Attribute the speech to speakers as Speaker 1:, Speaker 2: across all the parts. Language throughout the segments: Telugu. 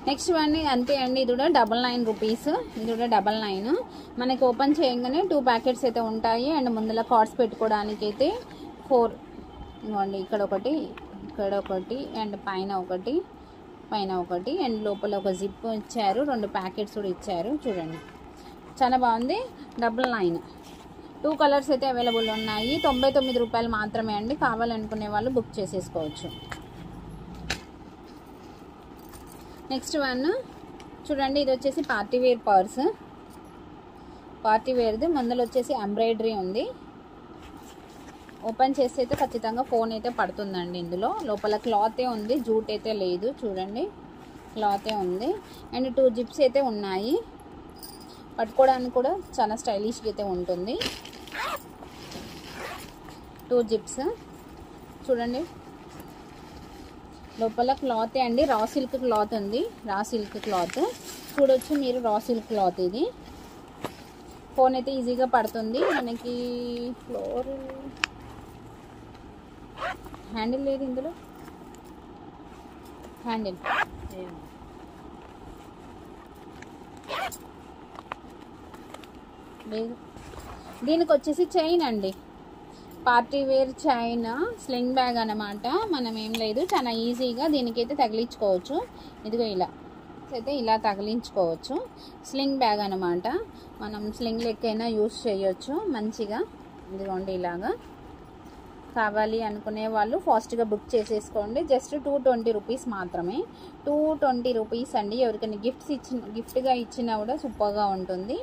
Speaker 1: నెక్స్ట్ వన్ అంతే అండి, ఇది కూడా 99 రూపీస్. ఇది కూడా 99. మనకి ఓపెన్ చేయగానే 2 ప్యాకెట్స్ అయితే ఉంటాయి. అండ్ ముందులో కార్డ్స్ పెట్టుకోవడానికి అయితే 4 ఇవ్వండి. ఇక్కడ ఒకటి అండ్ పైన ఒకటి అండ్ లోపల ఒక జిప్ ఇచ్చారు. 2 ప్యాకెట్స్ కూడా ఇచ్చారు. చూడండి చాలా బాగుంది. 99. 2 కలర్స్ అయితే అవైలబుల్ ఉన్నాయి. 99 రూపాయలు మాత్రమే అండి. కావాలనుకునే వాళ్ళు బుక్ చేసేసుకోవచ్చు. నెక్స్ట్ వన్ చూడండి, ఇది వచ్చేసి పార్టీ వేర్ పర్స్. పార్టీ వేర్ది ముందులో వచ్చేసి ఎంబ్రాయిడరీ ఉంది. ఓపెన్ చేస్తే అయితే ఖచ్చితంగా ఫోన్ అయితే పడుతుందండి. ఇందులో లోపల క్లాతే ఉంది, జూట్ అయితే లేదు. చూడండి క్లాతే ఉంది. అండ్ 2 జిప్స్ అయితే ఉన్నాయి. పట్టుకోవడానికి కూడా చాలా స్టైలిష్గా అయితే ఉంటుంది. 2 జిప్స్ చూడండి. లోపల క్లాత్ అండి, రా సిల్క్ క్లాత్ ఉంది. రా సిల్క్ క్లాత్ చూడొచ్చు మీరు. రా సిల్క్ క్లాత్ ఇది. ఫోన్ అయితే ఈజీగా పడుతుంది మనకి. ఫ్లోర్ హ్యాండిల్ లేదు ఇందులో. హ్యాండిల్ లేదు. దీనికి వచ్చేసి చైన్ అండి, party wear chain sling bag అనమాట. మనం ఏం లేదు, చాలా ఈజీగా దీనికైతే తగిలించుకోవచ్చు. ఇదిగో ఇలా అయితే ఇలా తగిలించుకోవచ్చు. స్లింగ్ బ్యాగ్ అనమాట. మనం స్లింగ్ లెక్కైనా యూస్ చేయొచ్చు మంచిగా. ఇదిగోండి ఇలాగా. కావాలి అనుకునే వాళ్ళు ఫాస్ట్గా బుక్ చేసేసుకోండి. జస్ట్ 220 రూపీస్ మాత్రమే. 220 రూపీస్ అండి. ఎవరికైనా గిఫ్ట్గా ఇచ్చినా కూడా సూపర్గా ఉంటుంది.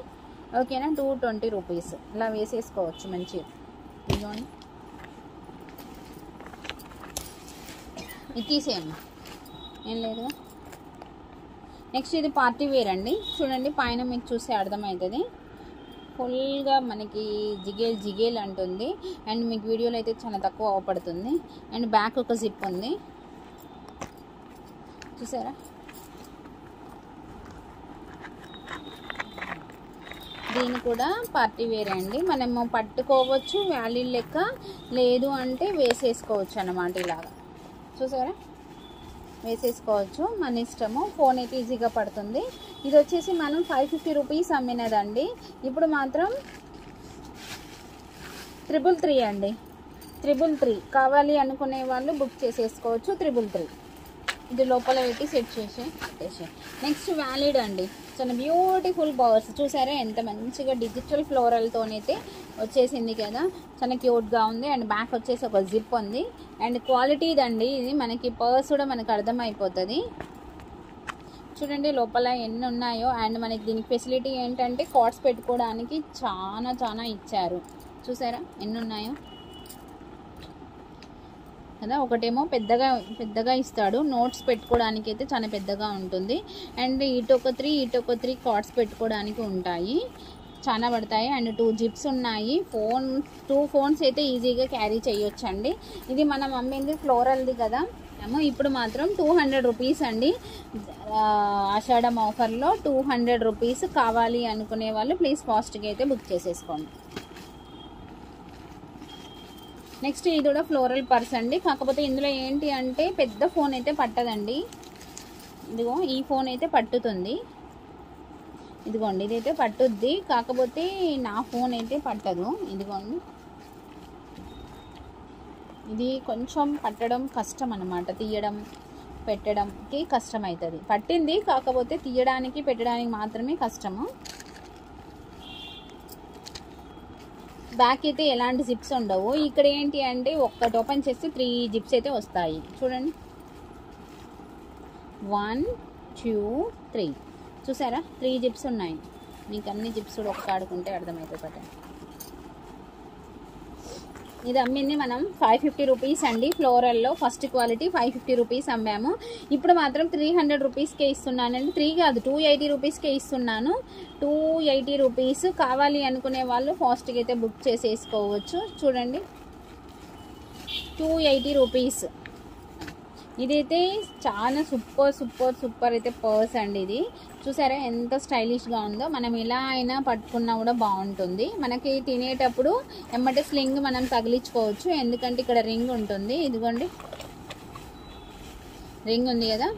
Speaker 1: ఓకేనా. 220 రూపీస్ ఇలా వేసేసుకోవచ్చు మంచిగా. ఇదిగోండి ఇది తీసేయండి, ఏం లేదుగా. నెక్స్ట్ ఇది పార్టీ వేర్ అండి. చూడండి పైన మీకు చూస్తే అర్థమవుతుంది. ఫుల్గా మనకి జిగేల్ అంటుంది. అండ్ మీకు వీడియోలో అయితే చాలా తక్కువ అవపడుతుంది. అండ్ బ్యాక్ ఒక జిప్ ఉంది చూసారా. దీని కూడా పార్టీ వేర్ అండి. మనము పట్టుకోవచ్చు వ్యాలీ లెక్క, లేదు అంటే వేసేసుకోవచ్చు అన్నమాట. ఇలాగా చూసారా, వేసేసుకోవచ్చు మన ఇష్టము. ఫోన్ అయితే ఈజీగా పడుతుంది. ఇది వచ్చేసి మనం 550 రూపీస్ అమ్మినదండి. ఇప్పుడు మాత్రం 333 అండి. 333 కావాలి అనుకునే వాళ్ళు బుక్ చేసేసుకోవచ్చు. 333 ఇది లోపల పెట్టి సెట్ పెట్టేసి. నెక్స్ట్ వ్యాలిడ్ అండి. చాలా బ్యూటిఫుల్ పర్స్ చూసారా, ఎంత మంచిగా డిజిటల్ ఫ్లోరల్తోనైతే వచ్చేసింది కదా. చాలా క్యూట్గా ఉంది. అండ్ బ్యాక్ వచ్చేసి ఒక జిప్ ఉంది. అండ్ క్వాలిటీది అండి ఇది. మనకి పర్స్ కూడా మనకు అర్థమైపోతుంది. చూడండి లోపల ఎన్ని ఉన్నాయో. అండ్ మనకి దీనికి ఫెసిలిటీ ఏంటంటే కార్డ్స్ పెట్టుకోవడానికి చాలా ఇచ్చారు. చూసారా ఎన్ని ఉన్నాయో కదా. ఒకటేమో పెద్దగా ఇస్తాడు. నోట్స్ పెట్టుకోవడానికి అయితే చాలా పెద్దగా ఉంటుంది. అండ్ ఇటొక 3 కార్డ్స్ పెట్టుకోవడానికి ఉంటాయి. చాలా పడతాయి. అండ్ 2 జిప్స్ ఉన్నాయి. 2 ఫోన్స్ అయితే ఈజీగా క్యారీ చేయొచ్చండి. ఇది మనం అమ్మింది ఫ్లోరల్ది కదా. ఇప్పుడు మాత్రం 200 రూపీస్ అండి. ఆషాఢం ఆఫర్లో 200 రూపీస్. కావాలి అనుకునే వాళ్ళు ప్లీజ్ ఫాస్ట్గా అయితే బుక్ చేసేసుకోండి. నెక్స్ట్ ఇది కూడా ఫ్లోరల్ పర్స్ అండి. కాకపోతే ఇందులో ఏంటి అంటే పెద్ద ఫోన్ అయితే పట్టదండి. ఇదిగో ఈ ఫోన్ అయితే పట్టుతుంది. ఇదిగోండి ఇదైతే పట్టుద్ది. కాకపోతే నా ఫోన్ అయితే పట్టదు. ఇదిగోండి ఇది కొంచెం పట్టడం కష్టం అన్నమాట. తీయడం పెట్టడంకి కష్టం అవుతుంది. పట్టింది కాకపోతే తీయడానికి పెట్టడానికి మాత్రమే కష్టము. బ్యాక్ అయితే ఎలాంటి జిప్స్ ఉండవు. ఇక్కడ ఏంటి అంటే ఒక్కటి ఓపెన్ చేస్తే 3 జిప్స్ అయితే వస్తాయి. చూడండి 1 2 3 చూసారా 3 జిప్స్ ఉన్నాయి. మీకు అన్ని జిప్స్ కూడా ఒక ఆడుకుంటే అర్థమవుతుంది పట్టండి. ఇది అమ్మింది మనం 550 రూపీస్ అండి. ఫ్లోరల్లో ఫస్ట్ క్వాలిటీ 550 రూపీస్ అమ్మాము. ఇప్పుడు మాత్రం 300 రూపీస్కే ఇస్తున్నానండి. 3 కాదు 280 రూపీస్కే ఇస్తున్నాను. 280 రూపీస్. కావాలి అనుకునే వాళ్ళు ఫాస్ట్గా అయితే బుక్ చేసేసుకోవచ్చు. చూడండి 280 రూపీస్. ఇదైతే చాలా సూపర్ అయితే పర్స్ అండి. ఇది చూసారా ఎంత స్టైలిష్గా ఉందో. మనం ఎలా అయినా పట్టుకున్నా కూడా బాగుంటుంది. మనకి తినేటప్పుడు ఎమ్మటే స్లింగ్ మనం తగిలించుకోవచ్చు. ఎందుకంటే ఇక్కడ రింగ్ ఉంటుంది. ఇదిగోండి రింగ్ ఉంది కదా.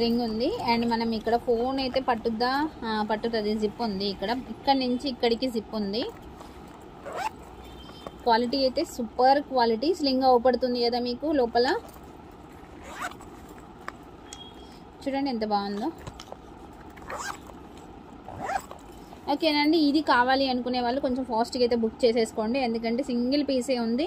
Speaker 1: రింగ్ ఉంది. అండ్ మనం ఇక్కడ ఫోన్ అయితే పట్టుతుంది, జిప్ ఉంది ఇక్కడ నుంచి ఇక్కడికి జిప్ ఉంది. క్వాలిటీ అయితే సూపర్ క్వాలిటీ. స్లింగ్ అవుపడుతుంది కదా మీకు లోపల, చూడండి ఎంత బాగుందో. ఓకేనండి, ఇది కావాలి అనుకునే వాళ్ళు కొంచెం ఫాస్ట్గా అయితే బుక్ చేసేసుకోండి, ఎందుకంటే సింగిల్ పీసే ఉంది.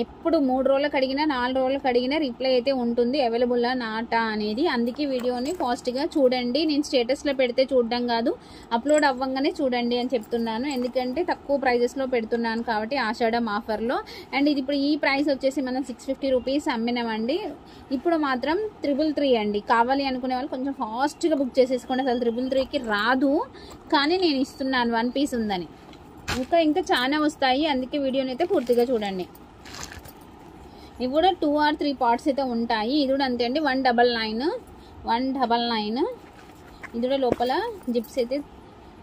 Speaker 1: ఎప్పుడు 3 రోజులకు అడిగినా 4 రోజులకు అడిగినా రిప్లై అయితే ఉంటుంది, అవైలబుల్లా నాటా అనేది. అందుకే వీడియోని ఫాస్ట్గా చూడండి. నేను స్టేటస్లో పెడితే చూడడం కాదు, అప్లోడ్ అవ్వగానే చూడండి అని చెప్తున్నాను, ఎందుకంటే తక్కువ ప్రైజెస్లో పెడుతున్నాను కాబట్టి ఆషాఢం ఆఫర్లో. అండ్ ఇది ఇప్పుడు ఈ ప్రైస్ వచ్చేసి మనం 650 రూపీస్ అమ్మినామండి. ఇప్పుడు మాత్రం 333 అండి. కావాలి అనుకునే వాళ్ళు కొంచెం ఫాస్ట్గా బుక్ చేసేసుకోండి. అసలు 333కి రాదు, కానీ నేను ఇస్తున్నాను 1 పీస్ ఉందని. ఇంకా చాలా వస్తాయి, అందుకే వీడియోని అయితే పూర్తిగా చూడండి. ఇవి కూడా 2 or 3 పార్ట్స్ అయితే ఉంటాయి. ఇది కూడా అంతే అండి, 199 ఇది కూడా లోపల జిప్స్ అయితే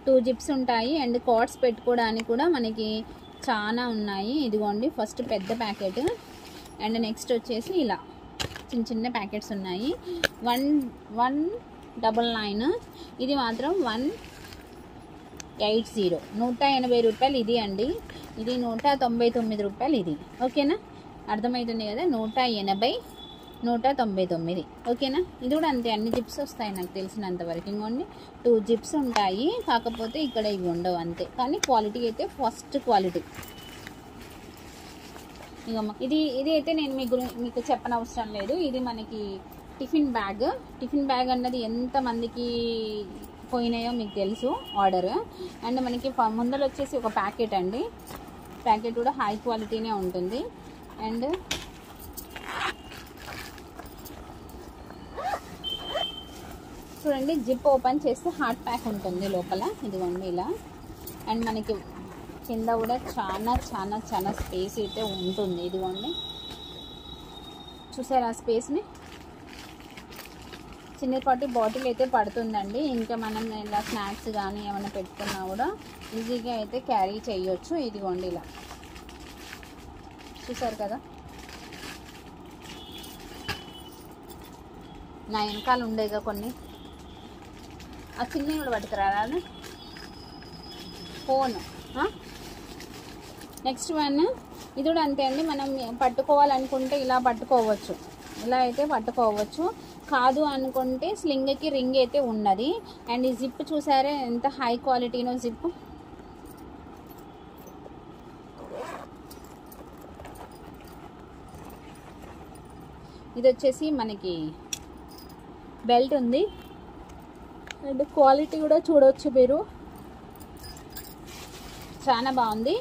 Speaker 1: 2 జిప్స్ ఉంటాయి. అండ్ కార్డ్స్ పెట్టుకోవడానికి కూడా మనకి చాలా ఉన్నాయి. ఇదిగోండి ఫస్ట్ పెద్ద ప్యాకెట్, అండ్ నెక్స్ట్ వచ్చేసి ఇలా చిన్న చిన్న ప్యాకెట్స్ ఉన్నాయి. 199 ఇది మాత్రం 180 180 రూపాయలు ఇది అండి. ఇది 199 రూపాయలు ఇది. ఓకేనా, అర్థమవుతుంది కదా, 180 199. ఓకేనా, ఇది కూడా అంతే, అన్ని జిప్స్ వస్తాయి నాకు తెలిసినంతవరకు. ఇంకోండి 2 జిప్స్ ఉంటాయి, కాకపోతే ఇక్కడ ఇవి ఉండవు అంతే, కానీ క్వాలిటీ అయితే ఫస్ట్ క్వాలిటీ. ఇక ఇది అయితే నేను మీకు చెప్పనవసరం లేదు. ఇది మనకి టిఫిన్ బ్యాగ్ అన్నది ఎంతమందికి పోయినాయో మీకు తెలుసు ఆర్డర్. అండ్ మనకి ముందర వచ్చేసి ఒక ప్యాకెట్ అండి, ప్యాకెట్ కూడా హై క్వాలిటీనే ఉంటుంది. అండ్ చూడండి, జిప్ ఓపెన్ చేస్తే హాట్ ప్యాక్ ఉంటుంది లోపల, ఇదిగోండి ఇలా. అండ్ మనకి కింద కూడా చాలా స్పేస్ అయితే ఉంటుంది. ఇదిగోండి చూసారా ఆ స్పేస్ని, చిన్నపాటి బాటిల్ అయితే పడుతుందండి. ఇంకా మనం ఇలా స్నాక్స్ కానీ ఏమైనా పెట్టుకున్నా కూడా ఈజీగా అయితే క్యారీ చేయొచ్చు. ఇదిగోండి ఇలా చూసారు కదా, నా వెనకాల ఉండేగా కొన్ని, ఆ చిన్నవి కూడా పట్టుకురారా ఫోన్. నెక్స్ట్ వన్ ఇది కూడా అంతే అండి, మనం పట్టుకోవాలనుకుంటే ఇలా పట్టుకోవచ్చు, ఇలా అయితే పట్టుకోవచ్చు. కాదు అనుకుంటే స్లింగ్కి రింగ్ అయితే ఉన్నది. అండ్ ఈ జిప్ చూసారే ఎంత హై క్వాలిటీనో జిప్. ఇది వచ్చేసి మనకి బెల్ట్ ఉంది, అండ్ క్వాలిటీ కూడా చూడవచ్చు మీరు, చాలా బాగుంది.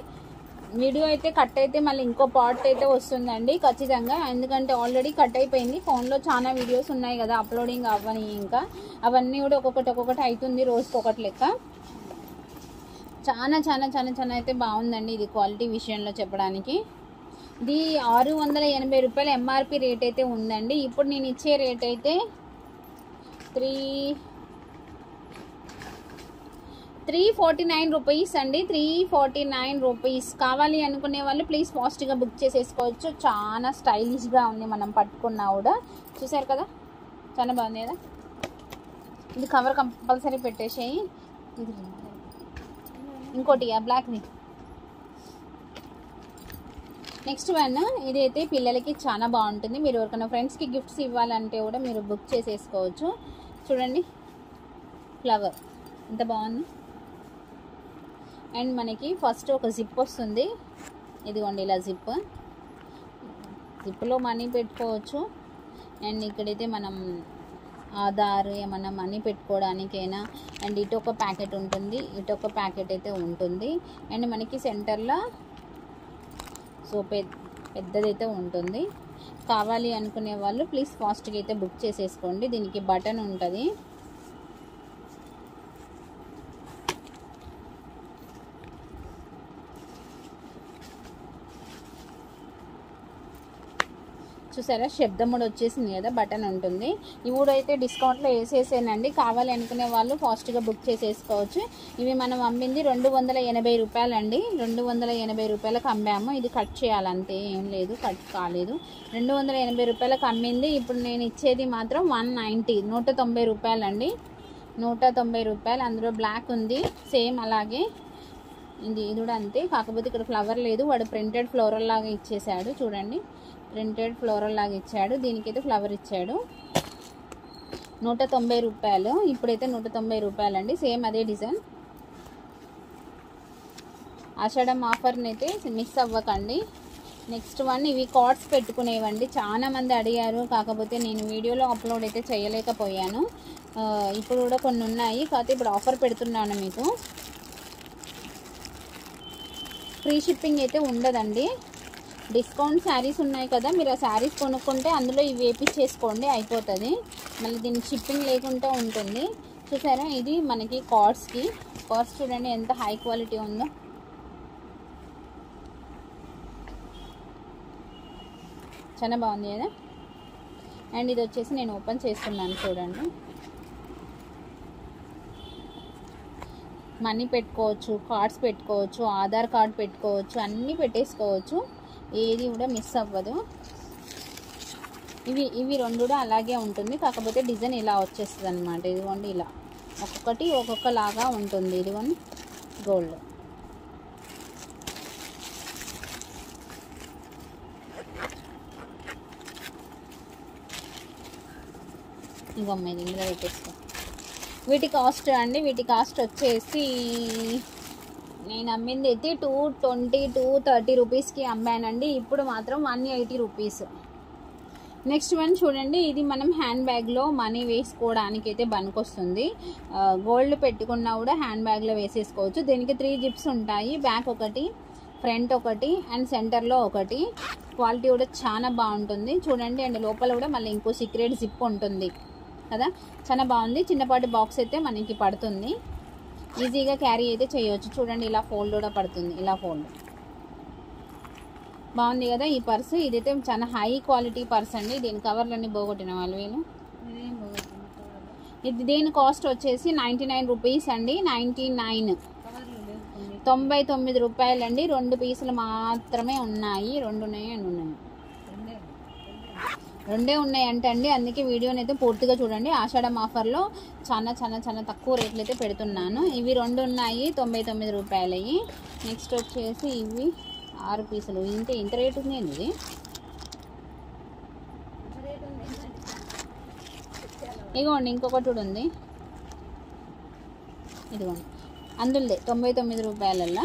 Speaker 1: వీడియో అయితే కట్ అయితే మళ్ళీ ఇంకో పార్ట్ అయితే వస్తుందండి ఖచ్చితంగా, ఎందుకంటే ఆల్రెడీ కట్ అయిపోయింది. ఫోన్లో చాలా వీడియోస్ ఉన్నాయి కదా అప్లోడింగ్ అవ్వని, ఇంకా అవన్నీ కూడా ఒక్కొక్కటి అవుతుంది, రోజుకి ఒకటి లెక్క. చాలా అయితే బాగుందండి ఇది క్వాలిటీ విషయంలో చెప్పడానికి. ఇది 680 రూపాయలు ఎంఆర్పి రేట్ అయితే ఉందండి. ఇప్పుడు నేను ఇచ్చే రేట్ అయితే 349 రూపీస్ అండి, 349 రూపీస్. కావాలి అనుకునే వాళ్ళు ప్లీజ్ ఫాస్ట్గా బుక్ చేసేసుకోవచ్చు. చాలా స్టైలిష్గా ఉంది, మనం పట్టుకున్నా కూడా. చూసారు కదా, చాలా బాగుంది కదా. ఇది కవర్ కంపల్సరీ పెట్టేసేయి. ఇది ఇంకోటి బ్లాక్ది. నెక్స్ట్ వన్ ఇదైతే పిల్లలకి చాలా బాగుంటుంది. మీరు ఎవరికైనా ఫ్రెండ్స్కి గిఫ్ట్స్ ఇవ్వాలంటే కూడా మీరు బుక్ చేసేసుకోవచ్చు. చూడండి ఫ్లవర్ ఎంత బాగుంది. అండ్ మనకి ఫస్ట్ ఒక జిప్ వస్తుంది, ఇదిగోండి ఇలా జిప్లో మనీ పెట్టుకోవచ్చు. అండ్ ఇక్కడైతే మనం ఆధార్ ఏమన్నా మనీ పెట్టుకోవడానికైనా. అండ్ ఇటు ఒక ప్యాకెట్ ఉంటుంది, ఇటు ఒక ప్యాకెట్ అయితే ఉంటుంది. అండ్ మనకి సెంటర్లో సో పెద్దదైతే ఉంటుంది. కావాలి అనుకునే వాళ్ళు ప్లీజ్ ఫాస్ట్గా అయితే బుక్ చేసేసుకోండి. దీనికి బటన్ ఉంటుంది, చూసారా శబ్దం కూడా వచ్చేసింది కదా, బటన్ ఉంటుంది. ఇవి కూడా అయితే డిస్కౌంట్లో వేసేసానండి. కావాలి అనుకునే వాళ్ళు ఫాస్ట్గా బుక్ చేసేసుకోవచ్చు. ఇవి మనం అమ్మింది 280 రూపాయలు అండి. 280 రూపాయలకు అమ్మాము. ఇది కట్ చేయాలంతే, ఏం లేదు, కట్ కాలేదు. 280 రూపాయలకు అమ్మింది. ఇప్పుడు నేను ఇచ్చేది మాత్రం 190, 190 రూపాయలు అండి. 190 రూపాయలు. అందులో బ్లాక్ ఉంది సేమ్ అలాగే. ఇది కూడా అంతే, కాకపోతే ఇక్కడ ఫ్లవర్ లేదు. వాడు ప్రింటెడ్ ఫ్లోరల్ లాగా ఇచ్చేసాడు. చూడండి, ప్రింటెడ్ ఫ్లోరల్ లాగా ఇచ్చాడు. దీనికైతే ఫ్లవర్ ఇచ్చాడు. 190 రూపాయలు. ఇప్పుడైతే 190 రూపాయలు అండి. సేమ్ అదే డిజైన్. ఆషాఢం ఆఫర్ని అయితే మిస్ అవ్వకండి. నెక్స్ట్ వన్ ఇవి కార్డ్స్ పెట్టుకునేవండి. చాలా మంది అడిగారు, కాకపోతే నేను వీడియోలో అప్లోడ్ అయితే చేయలేకపోయాను. ఇప్పుడు కూడా కొన్ని ఉన్నాయి, కాకపోతే ఇప్పుడు ఆఫర్ పెడుతున్నాను మీకు. ఫ్రీ షిప్పింగ్ అయితే ఉండదండి. డిస్కౌంట్ శారీస్ ఉన్నాయి కదా, మీరు ఆ శారీస్ కొనుక్కుంటే అందులో ఇవి వేపించేసుకోండి, అయిపోతుంది. మళ్ళీ దీనికి షిప్పింగ్ లేకుండా ఉంటుంది. చూసారా, ఇది మనకి కార్డ్స్కి. కార్డ్స్ చూడండి ఎంత హై క్వాలిటీ ఉందో. చాలా బాగుంది కదా. అండ్ ఇది వచ్చేసి నేను ఓపెన్ చేస్తున్నాను చూడండి. మనీ పెట్టుకోవచ్చు, కార్డ్స్ పెట్టుకోవచ్చు, ఆధార్ కార్డ్ పెట్టుకోవచ్చు, అన్నీ పెట్టేసుకోవచ్చు. ఏది కూడా మిస్ అవ్వదు. ఇవి రెండు కూడా అలాగే ఉంటుంది, కాకపోతే డిజైన్ ఇలా వచ్చేస్తుంది అనమాట. ఇదిగోండి ఇలా ఒక్కొక్కటి ఒక్కొక్కలాగా ఉంటుంది. ఇదిగోండి గోల్డ్. ఇవమ్మ ఇది ఇందులో పెట్టేసుకో. వీటి కాస్ట్ అండి, వీటి కాస్ట్ వచ్చేసి నేను అమ్మింది అయితే 220 to 230 రూపీస్కి అమ్మానండి. ఇప్పుడు మాత్రం 180 రూపీస్. నెక్స్ట్ వన్ చూడండి, ఇది మనం హ్యాండ్ బ్యాగ్లో మనీ వేసుకోవడానికి అయితే పనికొస్తుంది. గోల్డ్ పెట్టుకున్నా కూడా హ్యాండ్ బ్యాగ్లో వేసేసుకోవచ్చు. దీనికి 3 జిప్స్ ఉంటాయి. బ్యాక్ ఒకటి, ఫ్రంట్ ఒకటి అండ్ సెంటర్లో ఒకటి. క్వాలిటీ కూడా చాలా బాగుంటుంది చూడండి. అండ్ లోపల కూడా మళ్ళీ ఇంకో సీక్రెట్ జిప్ ఉంటుంది కదా, చాలా బాగుంది. చిన్నపాటి బాక్స్ అయితే మనకి పడుతుంది, ఈజీగా క్యారీ అయితే చేయవచ్చు. చూడండి ఇలా ఫోల్డ్ కూడా పడుతుంది, ఇలా ఫోల్డ్. బాగుంది కదా ఈ పర్సు. ఇదైతే చాలా హై క్వాలిటీ పర్స్ అండి. దీని కవర్లన్నీ పోగొట్టిన వాళ్ళు వీళ్ళు. ఇది దీని కాస్ట్ వచ్చేసి 99 రూపీస్ అండి. 99 రూపాయలు అండి. 2 పీసులు మాత్రమే ఉన్నాయి. 2 ఉన్నాయి అండ్ ఉన్నాయి, 2 ఉన్నాయి అంటే అండి. అందుకే వీడియోని అయితే పూర్తిగా చూడండి. ఆషాఢం ఆఫర్లో చాలా చాలా చాలా తక్కువ రేట్లు అయితే పెడుతున్నాను. ఇవి 2 ఉన్నాయి, 99 రూపాయలవి. నెక్స్ట్ వచ్చేసి ఇవి 6 పీసులు. ఇంత రేటు ఉంది ఇది. ఇదిగోండి ఇంకొకటి కూడా ఉంది, ఇదిగోండి అందులో 99 రూపాయలల్లా.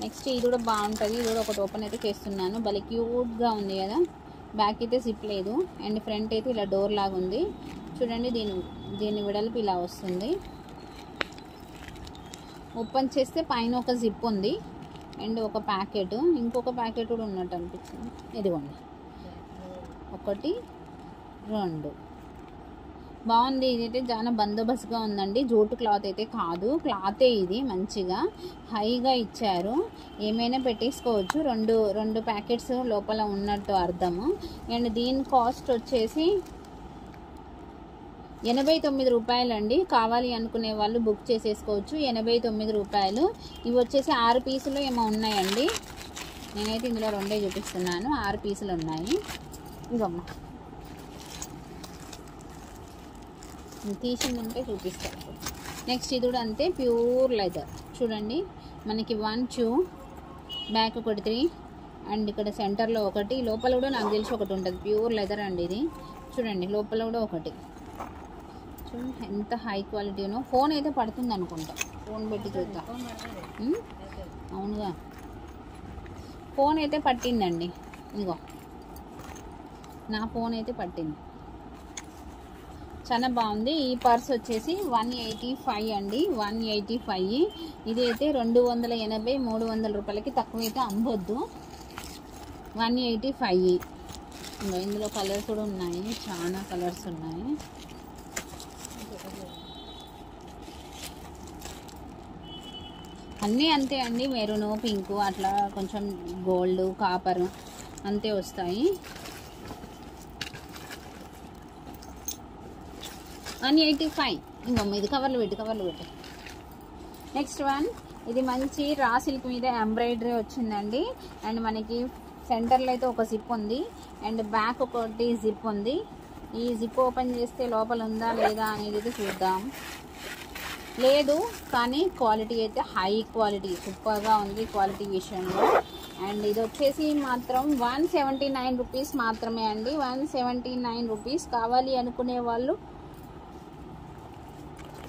Speaker 1: నెక్స్ట్ ఇది కూడా బాగుంటుంది. ఇది కూడా ఒకటి ఓపెన్ అయితే చేస్తున్నాను. భలే క్యూట్గా ఉంది కదా. బ్యాక్ అయితే జిప్ లేదు అండ్ ఫ్రంట్ అయితే ఇలా డోర్ లాగా ఉంది చూడండి. దీని వెడల్పు ఇలా వస్తుంది. ఓపెన్ చేస్తే పైన ఒక జిప్ ఉంది అండ్ ఒక ప్యాకెట్, ఇంకొక ప్యాకెట్ కూడా ఉన్నట్టు అనిపించింది. ఇదిగోండి 1 2 బాగుంది. ఇదైతే చాలా బందోబస్తుగా ఉందండి. జోటు క్లాత్ అయితే కాదు, క్లాతే ఇది. మంచిగా హైగా ఇచ్చారు, ఏమైనా పెట్టేసుకోవచ్చు. 2 ప్యాకెట్స్ లోపల ఉన్నట్టు అర్థము. అండ్ దీని కాస్ట్ వచ్చేసి 89 రూపాయలు అండి. కావాలి అనుకునే వాళ్ళు బుక్ చేసేసుకోవచ్చు. 89 రూపాయలు. ఇవి వచ్చేసి 6 పీసులు ఏమో ఉన్నాయండి. నేనైతే ఇందులో 2 చూపిస్తున్నాను. 6 పీసులు ఉన్నాయి. ఇవమ్మ తీసిందంటే చూపిస్తాను. నెక్స్ట్ ఇది కూడా అంతే, ప్యూర్ లెదర్ చూడండి. మనకి 1 2 బ్యాక్ ఒకటి 3 అండ్ ఇక్కడ సెంటర్లో ఒకటి, లోపల కూడా నాకు తెలిసి ఒకటి ఉంటుంది. ప్యూర్ లెదర్ అండి ఇది. చూడండి లోపల కూడా ఒకటి. చూడండి ఎంత హై క్వాలిటీనో. ఫోన్ అయితే పడుతుంది అనుకుంటా, ఫోన్ పెట్టి చూద్దాం. అవునుగా ఫోన్ అయితే పట్టిందండి. ఇదిగో నా ఫోన్ అయితే పట్టింది. చాలా బాగుంది. ఈ పర్స్ వచ్చేసి 185 అండి. 185. ఇది అయితే 280 300 రూపాయలకి తక్కువ అయితే అమ్మొద్దు. 185. ఇందులో కలర్స్ కూడా ఉన్నాయి, చాలా కలర్స్ ఉన్నాయి. అన్నీ అంతే అండి. మెరూన్ పింక్ అట్లా కొంచెం గోల్డ్ కాపర్ అంతే వస్తాయి. 185. ఇంకమ్మ ఇది కవర్లు పెట్టి. నెక్స్ట్ వన్, ఇది మంచి రా సిల్క్ మీద ఎంబ్రాయిడరీ వచ్చిందండి. అండ్ మనకి సెంటర్లో అయితే ఒక జిప్ ఉంది అండ్ బ్యాక్ ఒకటి జిప్ ఉంది. ఈ జిప్ ఓపెన్ చేస్తే లోపల ఉందా లేదా అనేది అయితే చూద్దాం. లేదు, కానీ క్వాలిటీ అయితే హై క్వాలిటీ, సూపర్గా ఉంది క్వాలిటీ విషయంలో. అండ్ ఇది వచ్చేసి మాత్రం 179 రూపీస్ మాత్రమే అండి. 179 రూపీస్. కావాలి అనుకునే వాళ్ళు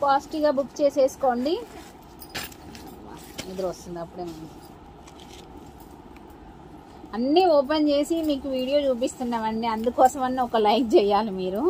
Speaker 1: ఫాస్ట్గా బుక్ చేసేసుకోండి. నిద్ర వస్తుంది అప్పుడే. అన్నీ ఓపెన్ చేసి మీకు వీడియో చూపిస్తున్నామండి, అందుకోసమన్నా ఒక లైక్ చేయాలి మీరు.